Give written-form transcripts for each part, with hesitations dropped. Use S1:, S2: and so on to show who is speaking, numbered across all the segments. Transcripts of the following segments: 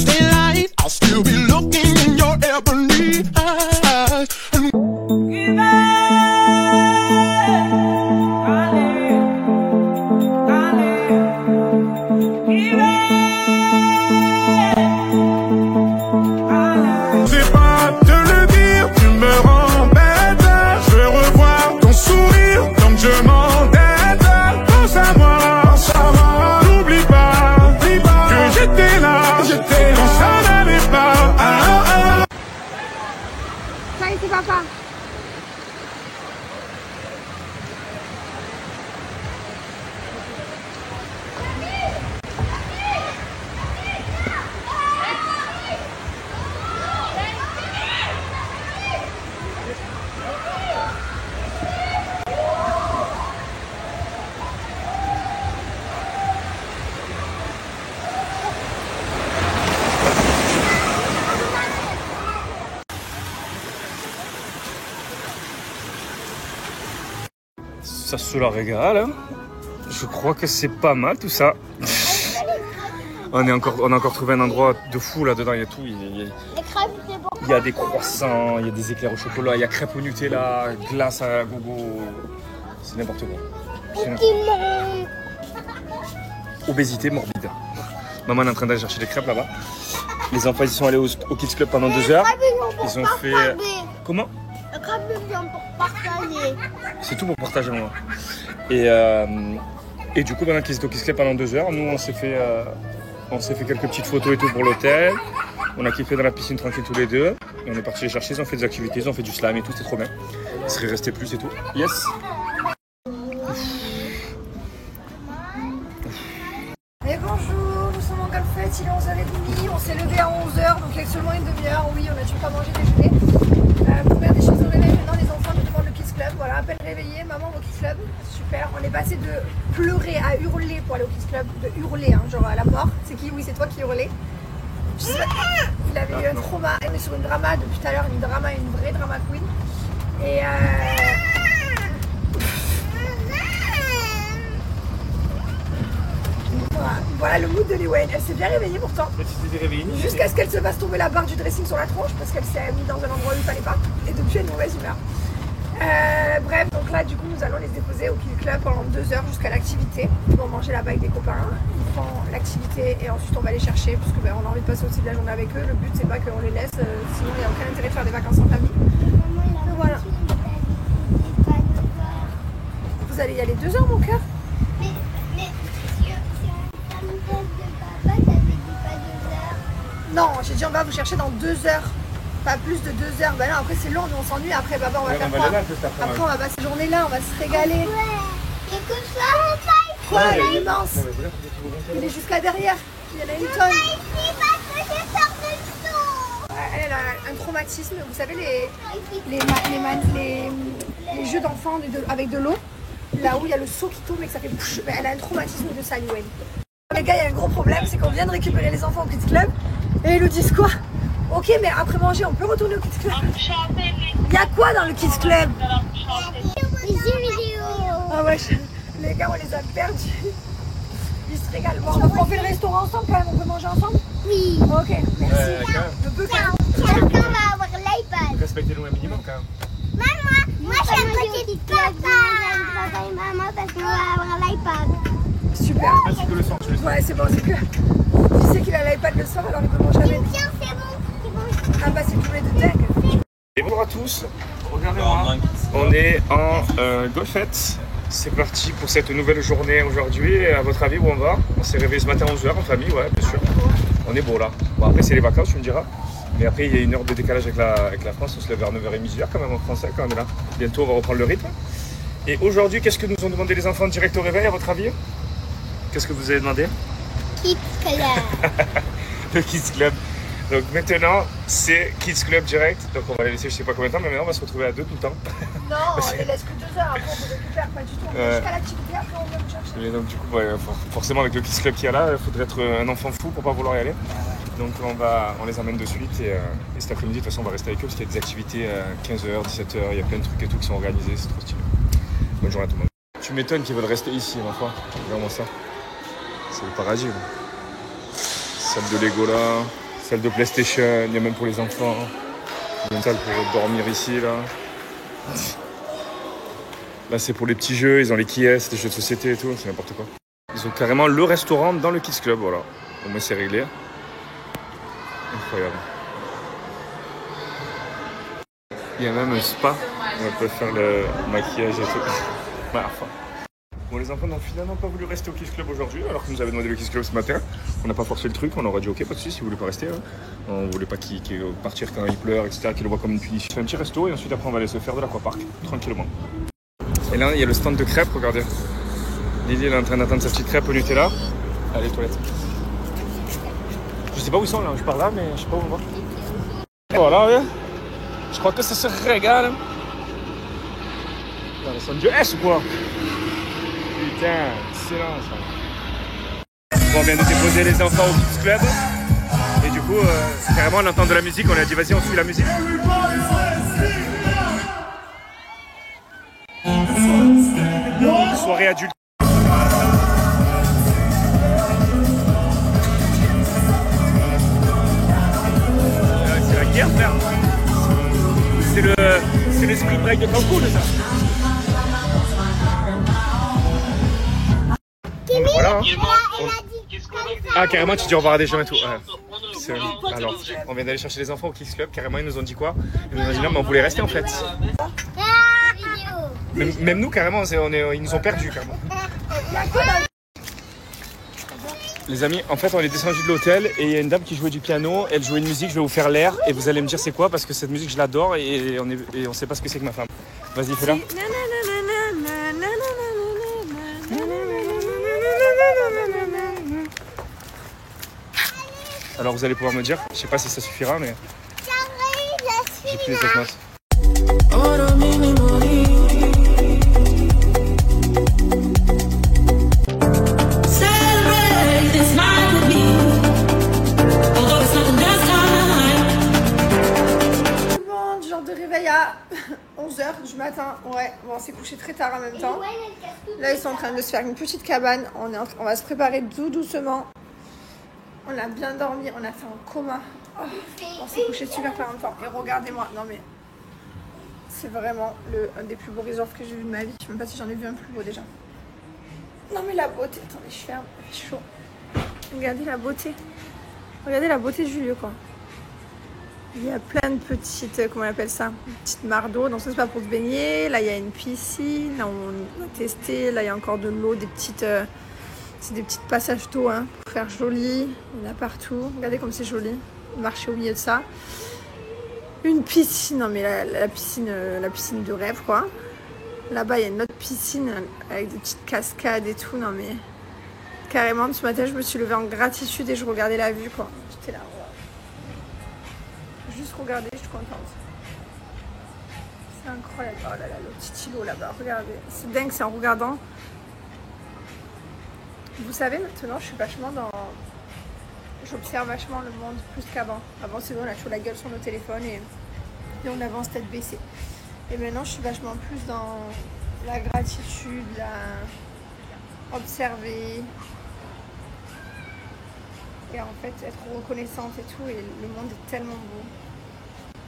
S1: daylight, I'll still be looking in your ebony eyes. C'est pas te le dire, tu me rends bête. Je veux revoir ton sourire, donc je m'endette. Pense à moi, n'oublie pas que j'étais là quand ça n'allait pas.
S2: Ça y est, c'est papa.
S3: Ça se la régale, hein. Je crois que c'est pas mal tout ça. On a encore trouvé un endroit de fou là-dedans, il y a tout. Il y a des croissants, il y a des éclairs au chocolat, il y a crêpes au Nutella, glace à gogo. C'est n'importe quoi. Obésité morbide. Maman est en train d'aller chercher des crêpes là-bas. Les enfants ils sont allés au Kids Club pendant 2 heures. Ils ont fait... Comment?
S2: Le crabe vient pour partager.
S3: C'est tout pour partager moi. Et du coup pendant qu'ils étaient au Kids Club pendant 2 heures, nous on s'est fait quelques petites photos et tout pour l'hôtel. On a kiffé dans la piscine tranquille tous les deux. Et on est parti les chercher, ils ont fait des activités, ils ont fait du slam et tout, c'était trop bien. Ils seraient restés plus et tout. Yes.
S2: Et bonjour, nous sommes en Golfette, il est 11h30, on s'est levé à 11h, donc il y a seulement une demi-heure, oui, on a toujours pas mangé déjeuner. Première des choses au réveil, maintenant les enfants nous demandent le Kids Club, voilà, appel réveillé, maman au Kids Club, super, on est passé de pleurer à hurler pour aller au Kids Club, de hurler, hein, genre à la mort, c'est qui? Oui, c'est toi qui hurlais. Je sais pas, il avait eu un trauma, on est sur une drama depuis tout à l'heure, une vraie drama queen, et voilà le mood de Liwen, elle s'est bien réveillée pourtant. Jusqu'à ce qu'elle se fasse tomber la barre du dressing sur la tronche parce qu'elle s'est mise dans un endroit où il fallait pas. Et depuis elle est mauvaise humeur. Bref, donc là du coup nous allons les déposer au Kids Club pendant 2 heures jusqu'à l'activité. Ils vont manger là-bas avec des copains, ils font l'activité et ensuite on va les chercher parce que on a envie de passer aussi de la journée avec eux. Le but c'est pas qu'on les laisse, sinon il n'y a aucun intérêt de faire des vacances en famille. Donc voilà. Vous allez y aller 2 heures mon cœur? Non, j'ai dit on va vous chercher dans 2 heures. Pas plus de 2 heures. Ben non, après c'est long, nous on s'ennuie. Après, on va faire quoi? Après, on va passer la journée là, on va se régaler.
S4: Et que ça,
S2: Quoi? Il est immense. Il est jusqu'à derrière. Il y en a une tonne. Elle a un traumatisme. Vous savez, les jeux d'enfants avec de l'eau, là où il y a le seau qui tombe et que ça fait bouche. Elle a un traumatisme de ça, Liwen. Les gars, il y a un gros problème, c'est qu'on vient de récupérer les enfants au Kids Club et ils nous disent quoi? Ok, mais après manger, on peut retourner au Kids Club. Il y a quoi dans le Kids Club?
S4: Les jeux vidéo.
S2: Ah ouais, les gars, on les a perdus. Ils se régalent. Bon, on fait le restaurant ensemble quand même, on peut manger ensemble?
S4: Oui.
S2: Ok, merci. Je peux quand même.
S4: Chacun va avoir l'iPad.
S3: Respectez-nous un minimum quand même.
S4: Moi je suis un petit papa et maman parce qu'on va avoir l'iPad.
S2: Super.
S3: Ah, c'est que le soir, tu le sais.
S2: Ouais, c'est bon, c'est que. Tu sais qu'il a l'iPad le soir, alors il peut manger avec.
S4: Tiens, c'est bon.
S2: Ah bah, c'est tout de dingue.
S3: Et bonjour à tous, regardez-moi, on est en Golfette, c'est parti pour cette nouvelle journée aujourd'hui. À votre avis, où on va? On s'est réveillé ce matin à 11h en famille, ouais, bien sûr. On est beau là. Bon, après, c'est les vacances, tu me diras. Mais après, il y a une heure de décalage avec la France, on se lève vers 9h30, 10h quand même en français, quand on est là. Bientôt, on va reprendre le rythme. Et aujourd'hui, qu'est-ce que nous ont demandé les enfants direct au réveil, à votre avis? Qu'est-ce que vous avez demandé?
S4: Kids Club.
S3: Le Kids Club. Donc maintenant, c'est Kids Club direct. Donc on va les laisser je sais pas combien de temps, mais maintenant on va se retrouver à 2 tout le temps.
S2: Non, on les laisse que 2 heures, après on vous récupère pas du tout. On va jusqu'à l'activité, après on vient vous chercher.
S3: Et donc du coup, forcément avec le Kids Club qu'il y a là, il faudrait être un enfant fou pour pas vouloir y aller. Donc on les emmène de suite et cet après-midi, de toute façon on va rester avec eux parce qu'il y a des activités à 15h, 17h, il y a plein de trucs et tout qui sont organisés, c'est trop stylé. Bonne journée à tout le monde. Tu m'étonnes qu'ils veulent rester ici, ma foi. Regarde-moi ça. C'est le paradis. Là. Salle de Lego là. Salle de PlayStation, il y a même pour les enfants. Il y a une salle pour dormir ici, là. Là, c'est pour les petits jeux, ils ont les Kies, des jeux de société et tout, c'est n'importe quoi. Ils ont carrément le restaurant dans le Kids Club, voilà. Au moins, c'est réglé. Incroyable. Il y a même un spa où on peut faire le maquillage et tout. Voilà, enfin. Bon, les enfants n'ont finalement pas voulu rester au Kids Club aujourd'hui, alors qu'ils nous avaient demandé le Kids Club ce matin. On n'a pas forcé le truc, on aurait dit ok, pas de soucis, si vous voulez pas rester. Hein. On voulait pas qu'ils partir quand ils pleurent, etc., qu'ils le voient comme une punition. C'est un petit resto et ensuite après on va aller se faire de l'aquapark, tranquillement. Et là, il y a le stand de crêpes, regardez. Lily, elle est en train d'attendre sa petite crêpe au Nutella. Allez, toilettes. Je sais pas où ils sont là, je pars là, mais je sais pas où on va. Et voilà, ouais. Je crois que ça se régale. Dans le son de S ou quoi? Putain, excellent ça. Bon, on vient de déposer les enfants au Kids Club. Et du coup, carrément, on entend de la musique. On a dit, vas-y, on suit la musique. Soirée adulte. C'est la guerre, frère. C'est le spring break de Cancun, ça. Voilà. Ah, carrément, tu dis au revoir à des gens et tout. Ouais. Alors, on vient d'aller chercher les enfants au Kids Club. Carrément, ils nous ont dit quoi? Ils nous ont dit non, mais on voulait rester en fait. Même nous, carrément, ils nous ont perdus, carrément. Les amis, en fait, on est descendu de l'hôtel et il y a une dame qui jouait du piano. Elle jouait une musique, je vais vous faire l'air et vous allez me dire c'est quoi parce que cette musique, je l'adore et on sait pas ce que c'est que ma femme. Vas-y, fais-la. Alors vous allez pouvoir me dire, je sais pas si ça suffira, mais j'ai plus les autres notes.
S2: Bon, genre de réveil à 11h du matin. Ouais, bon, on s'est couché très tard en même temps. Là, ils sont en train de se faire une petite cabane. On va se préparer tout doucement. On a bien dormi, on a fait un coma. Oh, on s'est couché super pas longtemps. Et regardez-moi, non mais c'est vraiment un des plus beaux resorts que j'ai vu de ma vie. Je sais même pas si j'en ai vu un plus beau déjà. Non mais la beauté, attendez, je ferme, il fait chaud. Regardez la beauté. Regardez la beauté de Julieu quoi. Il y a plein de petites, comment on appelle ça, petites mares d'eau. Donc ça c'est pas pour se baigner. Là il y a une piscine, là on a testé. Là il y a encore de l'eau, des petites... c'est des petits passages d'eau hein, pour faire joli. Il y en a partout. Regardez comme c'est joli. Marcher au milieu de ça. Une piscine. Non mais la piscine de rêve quoi. Là-bas il y a une autre piscine avec des petites cascades et tout. Non mais carrément ce matin je me suis levée en gratitude et je regardais la vue quoi. J'étais là. Wow. Juste regarder, je suis contente. C'est incroyable. Oh là là, le petit îlot là-bas. Regardez. C'est dingue, c'est en regardant. Vous savez, maintenant, je suis vachement dans... J'observe vachement le monde plus qu'avant. Avant, c'est bon, on a toujours la gueule sur nos téléphones et on avance tête baissée. Et maintenant, je suis vachement plus dans la gratitude, observer. Et en fait, être reconnaissante et tout. Et le monde est tellement beau.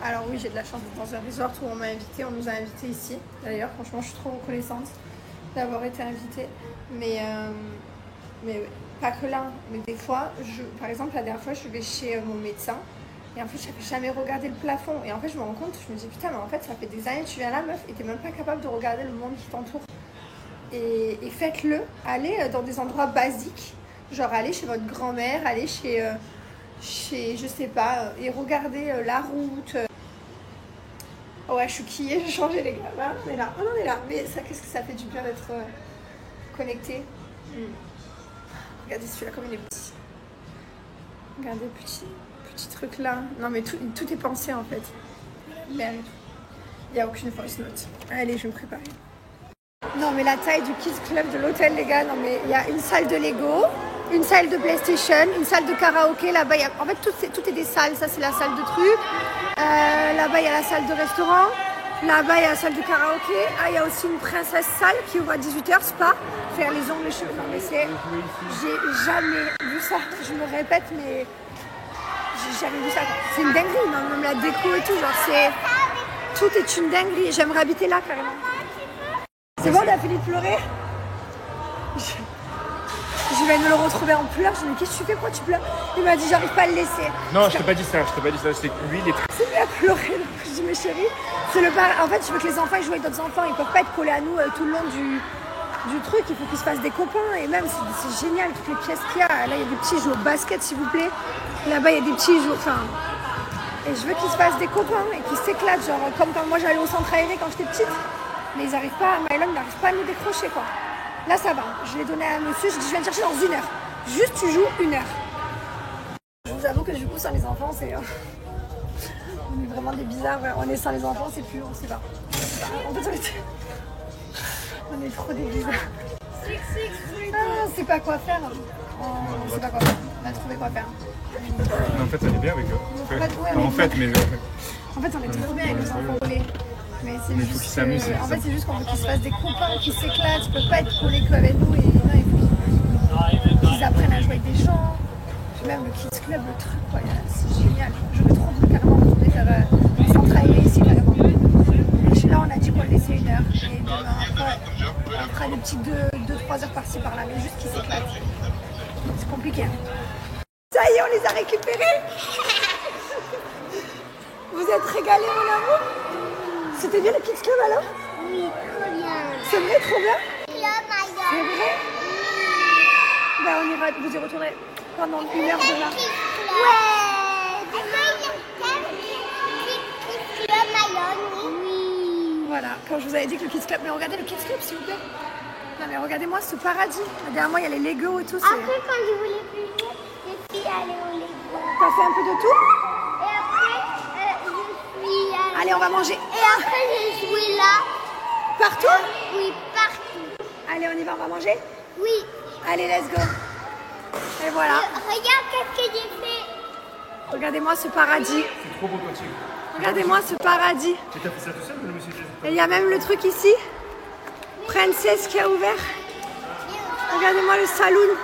S2: Alors oui, j'ai de la chance d'être dans un resort où on m'a invité. On nous a invités ici. D'ailleurs, franchement, je suis trop reconnaissante d'avoir été invitée. Mais pas que là, mais des fois, par exemple, la dernière fois, je vais chez mon médecin et en fait, j'avais jamais regardé le plafond. Et en fait, je me rends compte, je me dis putain, mais en fait, ça fait des années que tu viens là, meuf, et t'es même pas capable de regarder le monde qui t'entoure. Et faites-le, allez dans des endroits basiques, genre allez chez votre grand-mère, allez chez je sais pas, et regardez la route. Ouais, je suis quillée, j'ai changé les gars. Voilà, on est là, on est là. Mais ça, qu'est-ce que ça fait du bien d'être connecté. Regardez celui-là comme il est petit. Regardez le petit truc là. Non mais tout est pensé en fait. Merde. Il n'y a aucune fausse note. Allez, je vais me préparer. Non mais la taille du Kids Club de l'hôtel les gars. Non mais il y a une salle de Lego, une salle de PlayStation, une salle de karaoké. Là-bas, en fait tout est des salles. Ça c'est la salle de trucs. Là-bas il y a la salle de restaurant. Là-bas, il y a la salle de karaoké. Ah, il y a aussi une princesse salle qui ouvre à 18h, spa. Faire les ongles, les cheveux. Non, mais j'ai jamais vu ça. Je me répète, mais j'ai jamais vu ça. C'est une dinguerie, même la déco et tout, genre c'est... Tout est une dinguerie, j'aimerais habiter là carrément. C'est bon, on a fini de pleurer. Je vais me le retrouver en pleurs, je lui ai dit qu'est-ce que tu fais, pourquoi tu pleures? Il m'a dit j'arrive pas à le laisser.
S3: Non, je t'ai pas dit ça, c'est que lui il est très...
S2: C'est lui à pleurer, donc je dis mais chérie, c'est le bar. En fait je veux que les enfants ils jouent avec d'autres enfants, ils peuvent pas être collés à nous tout le long du truc, il faut qu'ils se fassent des copains et même c'est génial toutes les pièces qu'il y a. Là il y a des petits joueurs au basket s'il vous plaît, là-bas il y a des petits joueurs, enfin... Et je veux qu'ils se fassent des copains et qu'ils s'éclatent, genre comme quand moi j'allais au centre aéré quand j'étais petite, mais ils arrivent pas, Mylon n'arrive pas à nous décrocher quoi. Là ça va, je l'ai donné à un monsieur, je dis je viens te chercher dans 1 heure. Juste tu joues 1 heure. Je vous avoue que du coup sans les enfants c'est... on est vraiment des bizarres, on est sans les enfants c'est plus, on sait pas. En fait on est trop des bizarres. Ah, on sait pas quoi faire. On sait pas quoi faire, on a trouvé quoi faire.
S3: En fait on est bien avec eux. En fait
S2: on est trop bien avec les enfants collés. Mais c'est
S3: il
S2: juste
S3: faut qu'ils s'amusent.
S2: En fait, c'est juste qu'on veut qu'ils se fassent des copains, qu'ils s'éclatent. Ils peuvent pas être collés qu'avec nous. Et non, il faut qu'ils apprennent à jouer avec des gens. Puis même le Kids Club, le truc, quoi, c'est génial. J'aurais trop voulu carrément retourner faire un centre aéré ici, carrément. Et là, on a dit qu'on le laissait 1 heure. Et demain, après, on fera des petites 2-3 heures par-ci par-là, mais juste qu'ils s'éclatent. C'est compliqué. Ça y est, on les a récupérés. Vous êtes régalés, mon amour? C'était bien le Kids Club alors?
S4: Oui, trop bien.
S2: C'est vrai, trop bien?
S4: Club Mylon.
S2: C'est vrai? Bah on ira vous y retourner pendant 1 heure demain.
S4: Ouais. Club Mylon, oui.
S2: Voilà, quand je vous avais dit que le Kids Club, mais regardez le Kids Club s'il vous plaît. Non mais regardez-moi ce paradis. Derrière moi il y a les Lego et tout.
S4: Après quand je voulais plus jouer, je suis allée au Lego.
S2: T'as fait un peu de tout?
S4: Et après, je suis allée...
S2: Allez, on va manger.
S4: Et après, je suis là.
S2: Partout?
S4: Oui, partout.
S2: Allez, on y va, on va manger?
S4: Oui.
S2: Allez, let's go. Et voilà.
S4: Regarde qu'est-ce que j'ai fait.
S2: Regardez-moi ce paradis.
S3: C'est trop beau quand tu...
S2: Regardez-moi ce paradis.
S3: Tu t'as fait ça tout seul ou le monsieur?
S2: Et il y a même le truc ici. Princesse qui a ouvert. Regardez-moi le saloon.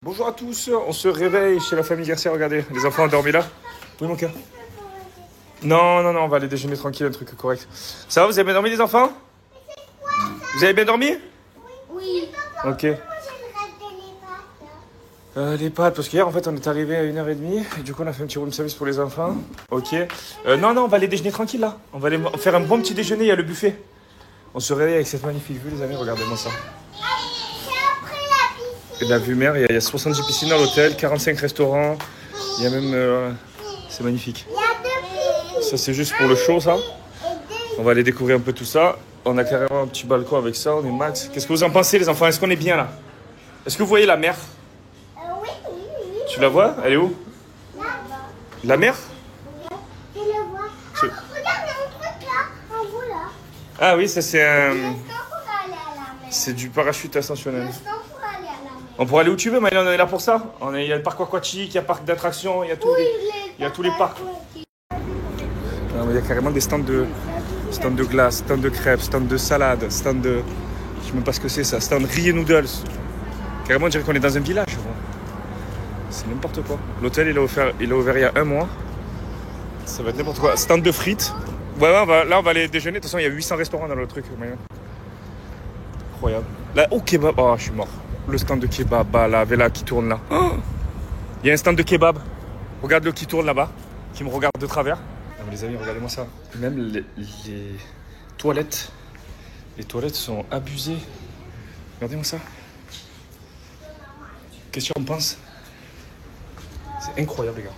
S3: Bonjour à tous, on se réveille chez la famille Garcia, regardez, les enfants ont dormi là. Oui mon cœur. Non, on va aller déjeuner tranquille, un truc correct. Ça va, vous avez bien dormi les enfants? Vous avez bien dormi?
S4: Oui.
S3: Ok. Les pâtes, parce qu'hier en fait on est arrivé à 1h30 et du coup on a fait un petit room service pour les enfants. Ok. Non, on va aller déjeuner tranquille là. On va aller faire un bon petit déjeuner, il y a le buffet. On se réveille avec cette magnifique vue les amis, regardez-moi ça. Et la vue mer, il y a 70 piscines dans l'hôtel, 45 restaurants, il y a même... c'est magnifique. Ça c'est juste pour le show ça. On va aller découvrir un peu tout ça. On a carrément un petit balcon avec ça, on est max. Qu'est-ce que vous en pensez les enfants? Est-ce qu'on est bien là? Est-ce que vous voyez la mer?
S4: Oui.
S3: Tu la vois? Elle est où? La mer?
S4: Je le vois. Ah, regarde, il y a un truc là, en haut là.
S3: Ah oui, ça c'est un...
S4: Pour aller à la mer.
S3: C'est du parachute ascensionnel.
S4: Pour aller à la mer.
S3: On pourrait aller où tu veux, mais on est là pour ça. Il y a le parc aquatique, il y a le parc d'attractions, il y a tous les parcs. Non, mais il y a carrément des stands de glace, stands de crêpes, stands de salade, stands de... Je sais même pas ce que c'est ça, stand riz et noodles. Carrément, on dirait qu'on est dans un village. C'est n'importe quoi. L'hôtel, il a ouvert il y a 1 mois. Ça va être n'importe quoi. Stand de frites. Ouais, là, on va aller déjeuner. De toute façon, il y a 800 restaurants dans le truc. Incroyable. Là, oh, kebab. Oh, je suis mort. Le stand de kebab, la vela qui tourne là. Oh, il y a un stand de kebab. Regarde-le qui tourne là-bas, qui me regarde de travers. Non, mais les amis, regardez-moi ça. Même les toilettes. Les toilettes sont abusées. Regardez-moi ça. Qu'est-ce qu'on pense? C'est incroyable, les gars.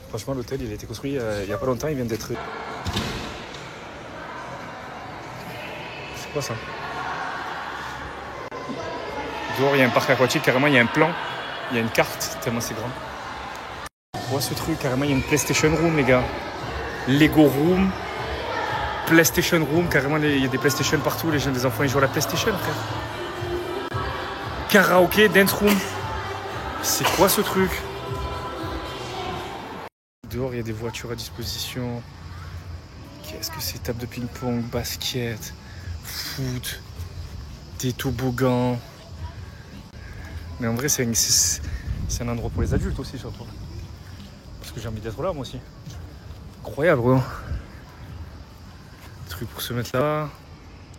S3: Franchement, l'hôtel, il a été construit il n'y a pas longtemps. Il vient d'être... C'est quoi ça? Dehors, il y a un parc aquatique. Carrément, il y a un plan. Il y a une carte, tellement c'est grand. Vois ce truc, carrément, il y a une PlayStation Room, les gars. Lego Room. PlayStation Room, carrément, il y a des PlayStation partout. Les jeunes, des enfants, ils jouent à la PlayStation, frère. Karaoké, Dance Room. C'est quoi ce truc? Dehors, il y a des voitures à disposition. Qu'est-ce que c'est? Table de ping-pong, basket, foot, des toboggans. Mais en vrai, c'est un endroit pour les adultes aussi, surtout. parce que j'ai envie d'être là moi aussi. Incroyable, gros. Truc pour se mettre là.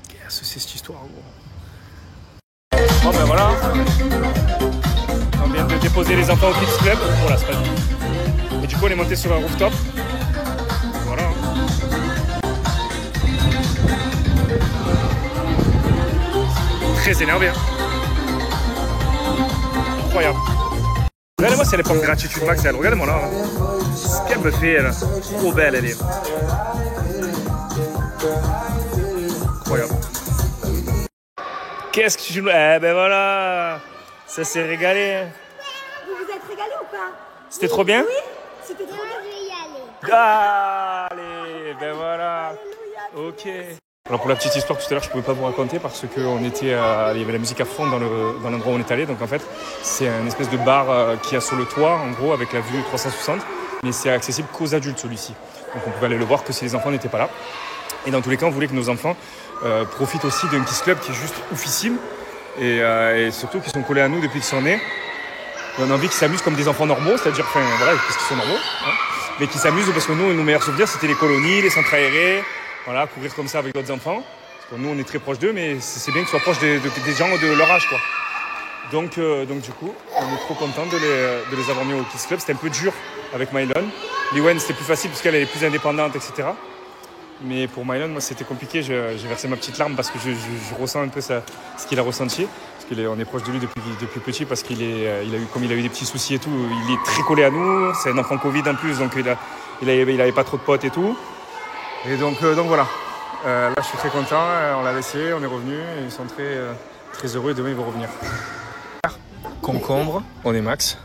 S3: Qu'est-ce que c'est cette histoire, gros? Bon ben voilà. On vient de déposer les enfants au Kids Club. Voilà, c'est pas du tout. Et du coup, on est monté sur un rooftop. Voilà. Très énervé. Hein. Incroyable. Regardez-moi si elle est pas en gratitude max, elle. Regardez-moi là. Hein. Ce qu'elle me fait, elle. Trop belle, elle est. Incroyable. Qu'est-ce que tu joues? Eh ben voilà. Ça s'est régalé.
S2: Vous vous êtes régalé ou pas?
S3: C'était trop bien?
S4: Oui, c'était trop bien. Je vais y aller.
S3: Allez, ben voilà. Ok. Alors pour la petite histoire, tout à l'heure, je ne pouvais pas vous raconter parce qu'on était, il y avait la musique à fond dans l'endroit où on est allé. Donc en fait, c'est une espèce de bar qui a sur le toit, en gros, avec la vue 360. Mais c'est accessible qu'aux adultes, celui-ci. Donc on pouvait aller le voir que si les enfants n'étaient pas là. Et dans tous les cas, on voulait que nos enfants profitent aussi d'un Kids Club qui est juste oufissime. Et surtout qu'ils sont collés à nous depuis qu'ils sont nés. On a envie qu'ils s'amusent comme des enfants normaux, c'est-à-dire, enfin voilà, parce qu'ils sont normaux. Hein, mais qu'ils s'amusent parce que nous, nos meilleurs souvenirs, c'était les colonies, les centres aérés. Voilà, courir comme ça avec d'autres enfants. Parce que nous, on est très proches d'eux, mais c'est bien qu'ils soient proches des gens de leur âge, quoi. Donc du coup, on est trop contents de les avoir mis au Kids Club. C'était un peu dur avec Mylon. Liwen, c'était plus facile parce qu'elle est plus indépendante, etc. Mais pour Mylon, moi, c'était compliqué. J'ai versé ma petite larme parce que je ressens un peu ce qu'il a ressenti. Parce qu'on est proche de lui depuis petit parce comme il a eu des petits soucis et tout, il est très collé à nous. C'est un enfant Covid en plus, donc il avait pas trop de potes et tout. Et donc voilà, là je suis très content, on l'a laissé, on est revenu, ils sont très heureux et demain ils vont revenir. Concombre, on est max.